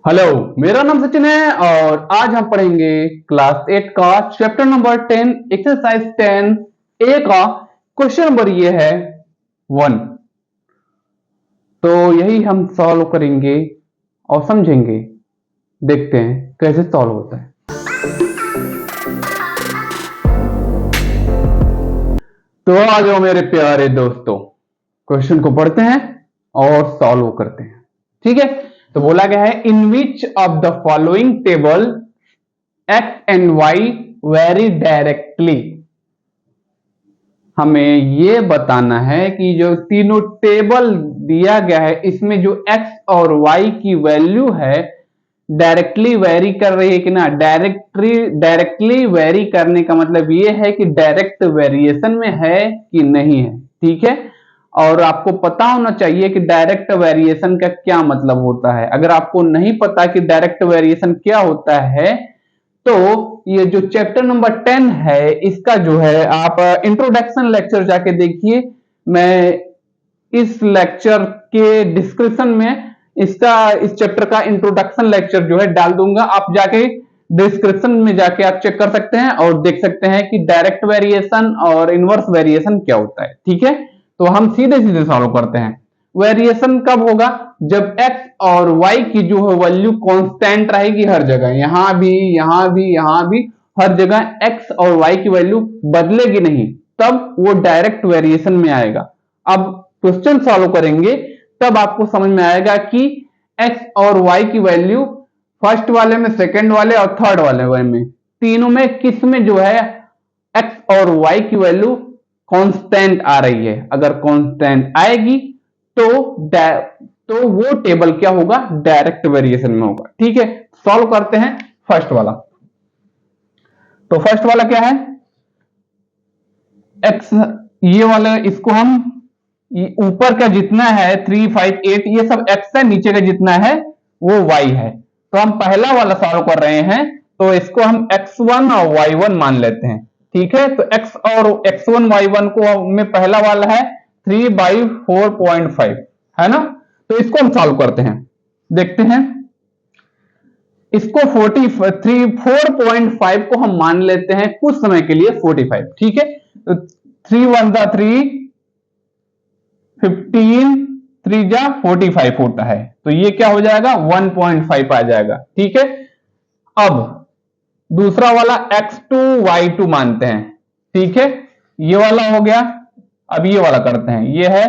Hello, मेरा नाम सचिन है और आज हम पढ़ेंगे क्लास 8 का चैप्टर नंबर 10 एक्सरसाइज 10 ए का क्वेश्चन नंबर ये है 1। तो यही हम सॉल्व करेंगे और समझेंगे। देखते हैं कैसे सॉल्व होता है। तो आ जाओ मेरे प्यारे दोस्तों, क्वेश्चन को पढ़ते हैं और सॉल्व करते हैं। ठीक है, तो बोला गया है in which of the following table X and Y very directly. हमें यह बताना है कि जो तीनों टेबल दिया गया है इसमें जो एक्स और वाई की वैल्यू है डायरेक्टली वेरी कर रही है कि ना। डायरेक्टली वेरी करने का मतलब ये है कि डायरेक्ट वेरिएशन में है कि नहीं है। ठीक है, और आपको पता होना चाहिए कि डायरेक्ट वेरिएशन का क्या मतलब होता है। अगर आपको नहीं पता कि डायरेक्ट वेरिएशन क्या होता है तो ये जो चैप्टर नंबर 10 है इसका जो है आप इंट्रोडक्शन लेक्चर जाके देखिए। मैं इस लेक्चर के डिस्क्रिप्शन में इस चैप्टर का इंट्रोडक्शन लेक्चर जो है डाल दूंगा। आप जाके डिस्क्रिप्शन में जाके आप चेक कर सकते हैं और देख सकते हैं कि डायरेक्ट वेरिएशन और इनवर्स वेरिएशन क्या होता है। ठीक है, तो हम सीधे सीधे सॉल्व करते हैं। वेरिएशन कब होगा? जब x और y की जो है वैल्यू कांस्टेंट रहेगी हर जगह, यहां भी यहां भी यहां भी, हर जगह x और y की वैल्यू बदलेगी नहीं, तब वो डायरेक्ट वेरिएशन में आएगा। अब क्वेश्चन सॉल्व करेंगे तब आपको समझ में आएगा कि x और y की वैल्यू फर्स्ट वाले में, सेकंड वाले और थर्ड वाले में, तीनों में किस में जो है x और y की वैल्यू कांस्टेंट आ रही है। अगर कांस्टेंट आएगी तो वो टेबल क्या होगा? डायरेक्ट वेरिएशन में होगा। ठीक है, सॉल्व करते हैं फर्स्ट वाला। तो फर्स्ट वाला क्या है? x, ये वाला, इसको हम ऊपर का जितना है 3, 5, 8 ये सब x है, नीचे का जितना है वो y है। तो हम पहला वाला सॉल्व कर रहे हैं तो इसको हम x1 और y1 मान लेते हैं। ठीक है, तो x और x1 y1 को में पहला वाला है 3/4.5 है ना। तो इसको हम सॉल्व करते हैं, देखते हैं। इसको 4.5 को हम मान लेते हैं कुछ समय के लिए 45। ठीक है, तो 3 1 3 15 3 जा 45 होता है, तो ये क्या हो जाएगा? 1.5 आ जाएगा। ठीक है, अब दूसरा वाला x2 y2 मानते हैं। ठीक है, ये वाला हो गया। अब ये वाला करते हैं, ये है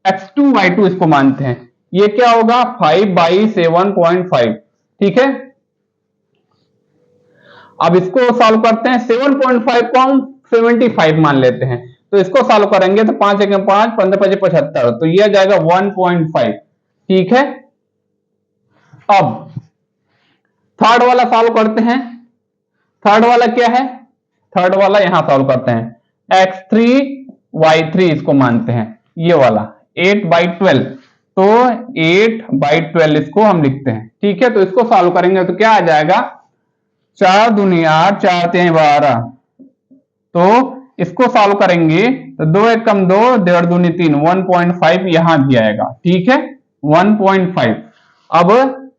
x2 y2, इसको मानते हैं। ये क्या होगा? 5/7.5। ठीक है, अब इसको सॉल्व करते हैं। 7.5 को हम 75 मान लेते हैं, तो इसको सॉल्व करेंगे तो 5 1 5 15 5 75, तो ये आ जाएगा 1.5। ठीक है, अब थर्ड वाला सॉल्व करते हैं। थर्ड वाला क्या है? थर्ड वाला यहां सॉल्व करते हैं। x3 y3 इसको मानते हैं, ये वाला 8/12, तो 8/12 इसको हम लिखते हैं। ठीक है, तो इसको सॉल्व करेंगे तो क्या आ जाएगा? 4 दूनी 8, 4 3 12। तो इसको सॉल्व करेंगे तो 2 1 कम 2, 1.5 दूनी 3, 1.5 यहां भी आएगा। ठीक है, 1.5। अब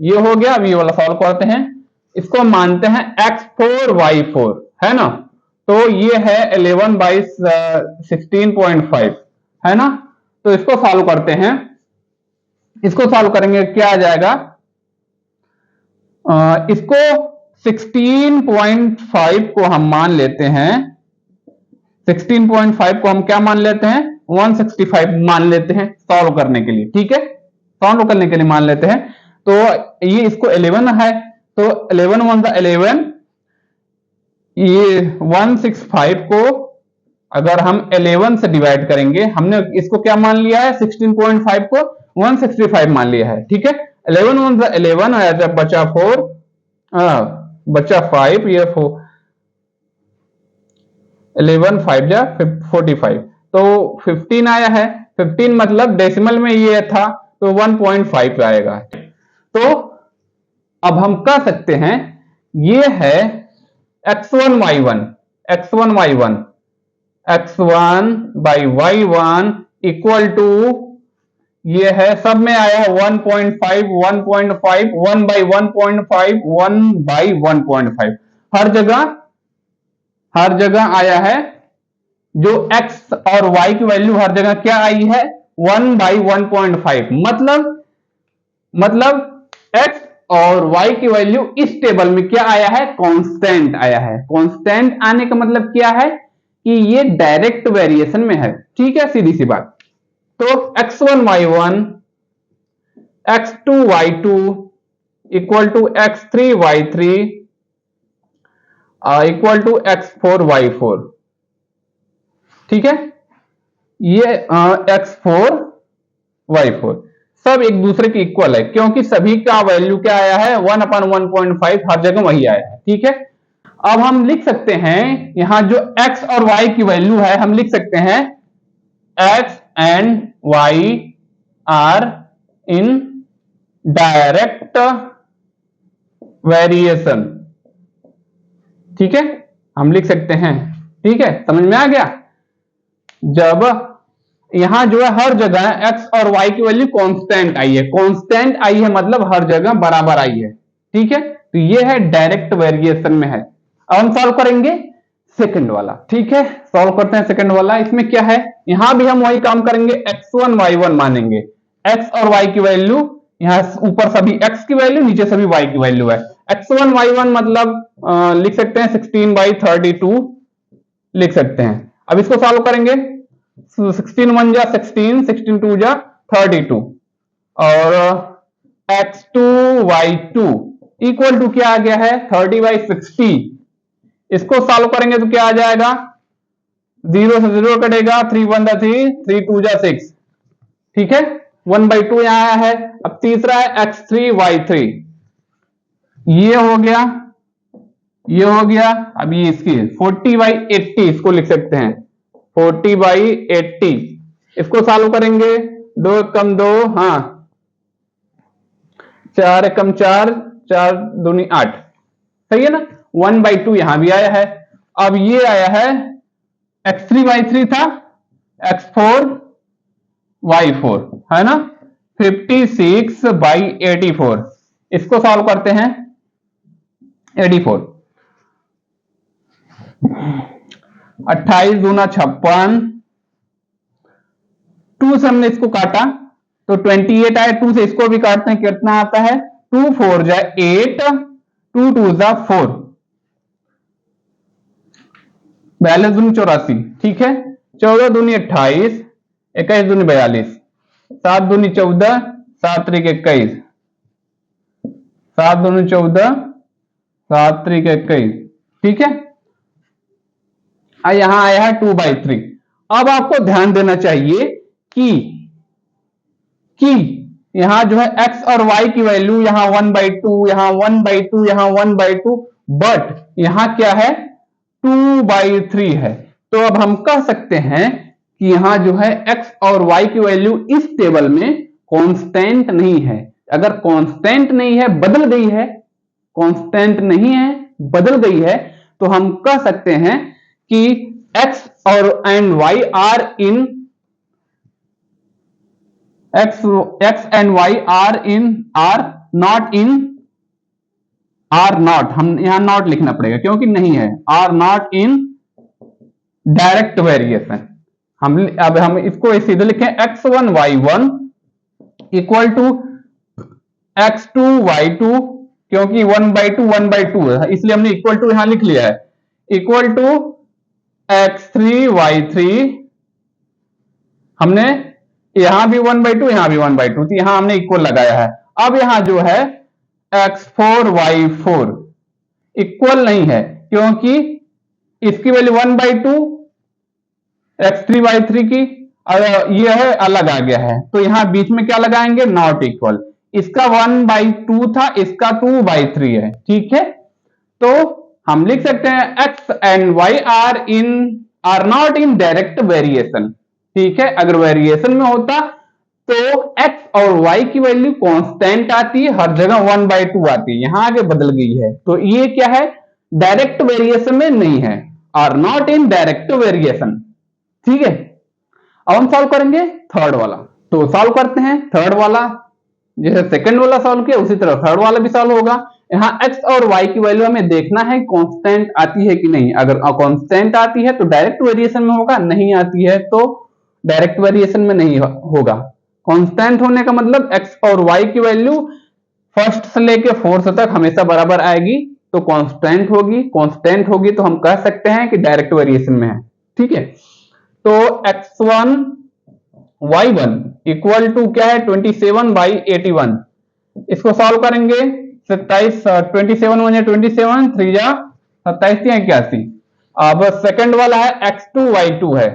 ये हो गया। अब ये वाला सॉल्व करते हैं। इसको मानते हैं x4 y4 है ना, तो ये है 11/16.5 है ना। तो इसको सॉल्व करते हैं। इसको सॉल्व करेंगे क्या आ जाएगा? इसको 16.5 को हम मान लेते हैं। 16.5 को हम क्या मान लेते हैं? 165 मान लेते हैं सॉल्व करने के लिए। ठीक है, सॉल्व करने के लिए मान लेते हैं। तो ये इसको 11 है, तो 11 1 11, ये 165 को अगर हम 11 से डिवाइड करेंगे, हमने इसको क्या मान लिया है? 16.5 को 165 मान लिया है। ठीक है, 11 1 11 बचा 4, बचा 5, ये 11 5 जा 45, तो 15 आया है। 15 मतलब डेसिमल में ये था तो 1.5 आएगा। तो अब हम कह सकते हैं ये है x1 y1, x1 y1 by y1 equal to ये है, सब में आया है 1.5 1.5 1 बाई 1.5 1 बाई 1.5, हर जगह आया है। जो x और y की वैल्यू हर जगह क्या आई है, 1 बाई 1.5, मतलब x और y की वैल्यू इस टेबल में क्या आया है, कांस्टेंट आया है। कांस्टेंट आने का मतलब क्या है कि ये डायरेक्ट वेरिएशन में है। ठीक है, सीधी सी बात। तो x1 y1 x2 y2 equal to x3 y3 equal to x4 y4। ठीक है, ये x4 y4 सब एक दूसरे के इक्वल है, क्योंकि सभी का वैल्यू क्या आया है, 1/1.5, हर जगह वही आया है। ठीक है, अब हम लिख सकते हैं यहां जो x और y की वैल्यू है, हम लिख सकते हैं x and y are in direct variation. ठीक है, हम लिख सकते हैं। ठीक है, समझ में आ गया। जब यहां जो है हर जगह x और y की वैल्यू कांस्टेंट आई है, कांस्टेंट आई है मतलब हर जगह बराबर आई है। ठीक है, तो ये है डायरेक्ट वेरिएशन में है। अब हम सॉल्व करेंगे सेकंड वाला। ठीक है, सॉल्व करते हैं सेकंड वाला। इसमें क्या है, यहां भी हम वही काम करेंगे, x1 y1 मानेंगे। x और y की वैल्यू, यहां ऊपर सभी x की वैल्यू, नीचे सभी y की वैल्यू है। x1 y1 मतलब लिख सकते हैं 16/32 लिख सकते हैं। अब इसको सॉल्व करेंगे, 16 1 जा 16, 16 2 जा 32, और x2 y2 इक्वल टू क्या आ गया है, 30/60। इसको सॉल्व करेंगे तो क्या आ जाएगा, 0 से 0 कटेगा, 3 1 जा 3, 3 2 जा 6। ठीक है, 1/2 यहां आया है। अब तीसरा है x3 y3, ये हो गया, ये हो गया। अब ये इसकी 40/80 इसको लिख सकते हैं, 40/80। इसको सॉल्व करेंगे, 2 कम 2, हाँ 4 कम 4, 4 दूनी 8, सही है ना। 1/2 यहां भी आया है। अब ये आया है x3 y3 था, x4 y4 है ना, 56/84। इसको सॉल्व करते हैं, 84, 28 दूना 56, 2 से हमने इसको काटा तो 28 आया, 2 से इसको भी काटते हैं, कितना आता है, 2 4 जा 8, 2 2 जा 4, 42 दूनी 84। ठीक है, 14 दूनी 28, 21 दूनी 42, 7 दूनी 14, 7 3 21, 7 दूनी 14, 7 3 21। ठीक है, यहां आया है 2/3। अब आपको ध्यान देना चाहिए कि यहां जो है x और y की वैल्यू, यहां 1/2, यहां 1/2, यहां 1/2, बट यहां क्या है, 2/3 है। तो अब हम कह सकते हैं कि यहां जो है x और y की वैल्यू इस टेबल में कांस्टेंट नहीं है। अगर कांस्टेंट नहीं है, बदल गई है, कांस्टेंट नहीं है बदल गई है, तो हम कह सकते हैं कि x और and y are in x and y are not, हम यहां नॉट लिखना पड़ेगा क्योंकि नहीं है, are not in direct variation. अब हम इसको सीधे लिखें, x1 y1 equal to x2 y2, क्योंकि 1/2 1/2 है इसलिए हमने इक्वल टू यहां लिख लिया है, इक्वल टू x3 y3, हमने यहां भी 1/2 यहां भी 1/2, तो यहां हमने इक्वल लगाया है। अब यहां जो है x4 y4 इक्वल नहीं है, क्योंकि इसकी वैल्यू 1/2 x3 y3 की, और ये है अलग आ गया है, तो यहां बीच में क्या लगाएंगे, नॉट इक्वल। इसका 1/2 था, इसका 2/3 है। ठीक है, तो हम लिख सकते हैं x and y are not in direct variation. ठीक है, अगर वेरिएशन में होता तो x और y की वैल्यू कांस्टेंट आती है, हर जगह 1/2 आती है, यहां आगे बदल गई है, तो ये क्या है, डायरेक्ट वेरिएशन में नहीं है, are not in direct variation. ठीक है, अब हम सॉल्व करेंगे थर्ड वाला। तो सॉल्व करते हैं। थर्ड वाला जैसे सेकंड वाला सॉल्व किया उसी तरह थर्ड वाला भी सॉल्व होगा। यहाँ x और y की वैल्यू हमें देखना है कांस्टेंट आती है कि नहीं। अगर कांस्टेंट आती है तो डायरेक्ट वेरिएशन में होगा, नहीं आती है तो डायरेक्ट वेरिएशन में नहीं होगा। कांस्टेंट होने का मतलब x और y की वैल्यू फर्स्ट से लेके फोर्थ तक हमेशा बराबर आएगी, तो कांस्टेंट होगी। कांस्टेंट होगी तो हम कह सकते हैं कि डायरेक्ट वेरिएशन में है। ठीक है, तो x1 y1 इक्वल टू क्या है 27/81। इसको सॉल्व करेंगे 27 27 1 27 3 जा 27 81। अब सेकंड वाला है x2 y2 है।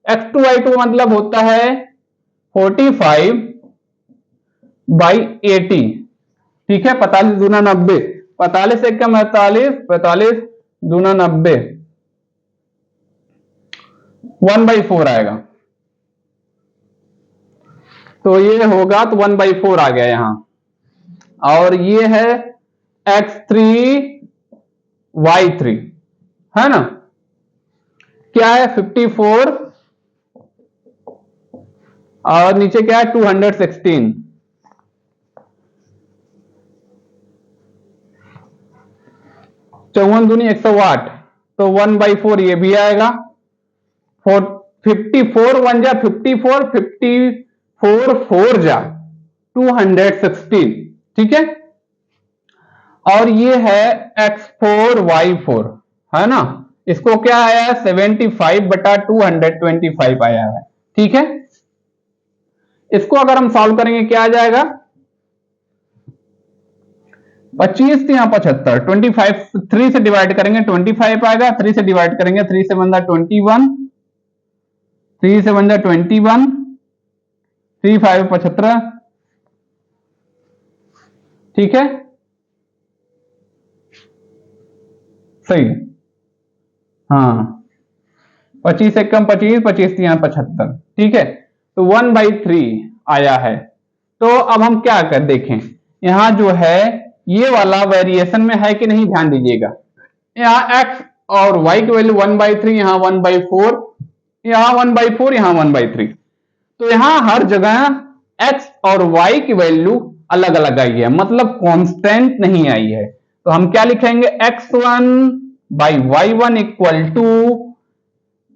x2 y2 मतलब होता है 45/80। ठीक है, 45 दूना 90, 45 एक कम 45, 45 दूना 90, 1/4 आएगा। तो ये होगा तो 1/4 आ गया यहां। और ये है x3 y3 है ना, क्या है 54 और नीचे क्या है 216। चौवन दूनी 108, तो 1/4 ये भी आएगा। 54 1 जा 54, 54 4 जा 216। ठीक है, और ये है x4 y4 है ना, इसको क्या आया है 75/225 आया है। ठीक है, इसको अगर हम सॉल्व करेंगे क्या आ जाएगा 25 से यहाँ 75, 25 3 से डिवाइड करेंगे 25 आएगा, 3 से डिवाइड करेंगे 3 से बन जाए 21, 3 से बन जाए 21, 3 5 75। ठीक है, सही, हाँ 25 एक कम 25, 25 यहाँ 75। ठीक है, तो 1/3 आया है। तो अब हम क्या कर देखें, यहां जो है ये वाला वेरिएशन में है कि नहीं, ध्यान दीजिएगा। यहाँ x और y की वैल्यू 1/3, यहाँ 1/4, यहाँ 1/4, यहाँ 1/3। तो यहां हर जगह x और y की वैल्यू अलग अलग आई है, मतलब कांस्टेंट नहीं आई है। तो हम क्या लिखेंगे x1/y1 इक्वल टू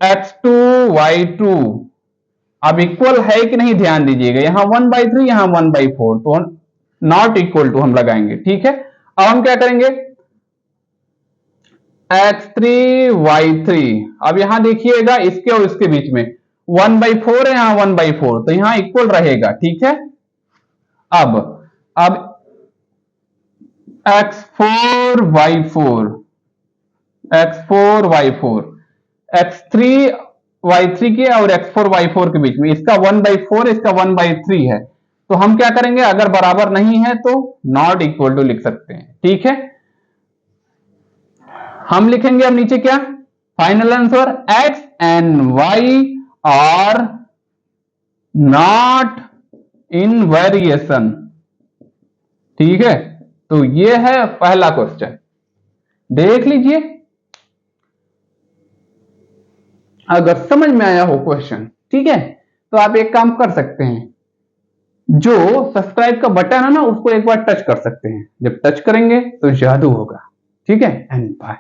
x2/y2। अब इक्वल है कि नहीं ध्यान दीजिएगा, यहां 1/3 यहां 1/4, तो नॉट इक्वल टू हम लगाएंगे। ठीक है, अब हम क्या करेंगे x3y3। अब यहां देखिएगा इसके और इसके बीच में 1/4 है, यहां 1/4, तो यहां इक्वल रहेगा। ठीक है, अब x4y4, x4y4, x3y3 के और x4y4 के बीच में इसका 1/4 इसका 1/3 है, तो हम क्या करेंगे अगर बराबर नहीं है तो नॉट इक्वल टू लिख सकते हैं। ठीक है, हम लिखेंगे अब नीचे क्या final answer x and y are not in variation. ठीक है, तो ये है पहला क्वेश्चन, देख लीजिए अगर समझ में आया हो क्वेश्चन। ठीक है, तो आप एक काम कर सकते हैं, जो सब्सक्राइब का बटन है ना उसको एक बार टच कर सकते हैं, जब टच करेंगे तो जादू होगा। ठीक है, एंड बाय।